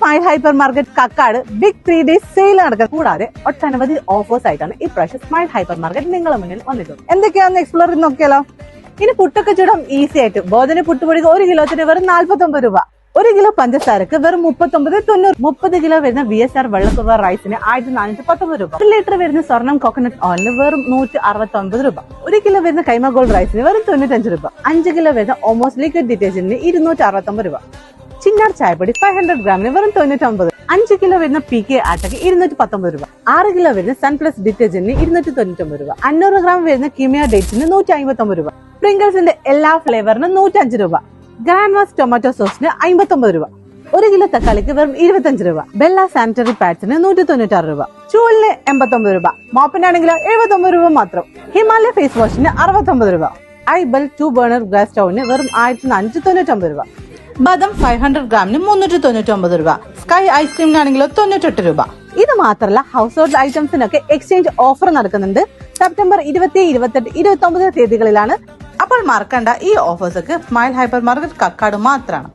Smile hyper market Kakkad big 3 days sale നടക്കുന്നത്. കൂടാതെ ഒട്ടനവധി ഓഫേഴ്സ് ആയിട്ടാണ് ഈ പ്രാവശ്യം സ്മൈൽ ഹൈപ്പർ മാർക്കറ്റ് നിങ്ങളുടെ മുന്നിൽ വന്നിട്ടുള്ളത്. എന്തൊക്കെയാണെന്ന് എക്സ്പ്ലോർ ചെയ്ത് നോക്കിയാലോ. ഇനി പുട്ടൊക്കെ ചൂടാൻ ഈസി ആയിട്ട് ബോധന പുട്ടുപൊടിക്ക് 1 കിലോത്തിന് വെറും 49 രൂപ. 1 കിലോ പഞ്ചസാരക്ക് വെറും 39.90. 30 കിലോ വരുന്ന VSR വെള്ളക്കുറവ റൈസിന് 1419 രൂപ. 1 ലിറ്റർ വരുന്ന സ്വർണം കോക്കനട്ട് ഓയിലിന് വെറും 169 രൂപ. 1 കിലോ വരുന്ന കൈമ ഗോൾഡ് റൈസിന് വെറും 95 രൂപ. 5 കിലോ വരുന്ന ഓമോസ് ലിക്വിഡ് ഡിറ്റർജന്റിന് 269 രൂപ. ചിന്നാർ ചായപ്പൊടി 500 ഗ്രാമിന് വെറും 99. 5 കിലോ വരുന്ന PK ആട്ടയ്ക്ക് 219 രൂപ. 6 കിലോ വരുന്ന സൺപ്ലസ് ഡിറ്റർജന്റിന് 299 രൂപ. 500 ഗ്രാം വരുന്ന കിമിയ ഡേറ്റ്സിന് 159 രൂപ. പ്രിംഗിൾസിന്റെ എല്ലാ ഫ്ലേവറിന് 105 രൂപ. ഗ്രാൻഡ്മാസ് ടൊമാറ്റോ സോസിന് 59 രൂപ. 1 കിലോ തക്കാളിക്ക് വെറും 25 രൂപ. ബെല്ല സാനിറ്ററി പാഡ്സിന് 196 രൂപ. ചൂലിന് 89 രൂപ. മോപ്പിനാണെങ്കിലോ 79 രൂപ മാത്രം. ഹിമാലയ ഫേസ് വാഷിന് 69 രൂപ. ഐബൽ 2 ബർണർ ഗ്യാസ് സ്റ്റൗവിന് വെറും 1499 രൂപ. ബദം 500 ഗ്രാമിന് 399 രൂപ. സ്കൈ ഐസ്ക്രീമിനാണെങ്കിലോ 98 രൂപ. ഇത് മാത്രമല്ല ഹൗസ് ഹോൾഡ് ഐറ്റംസിനൊക്കെ എക്സ്ചേഞ്ച് ഓഫർ നടക്കുന്നുണ്ട്. സെപ്റ്റംബർ 20, 28, 29 തീയതികളിലാണ്. അപ്പോൾ മറക്കണ്ട, ഈ ഓഫേഴ്സൊക്കെ സ്മൈൽ ഹൈപ്പർ മാർക്കറ്റ് കക്കാട് മാത്രമാണ്.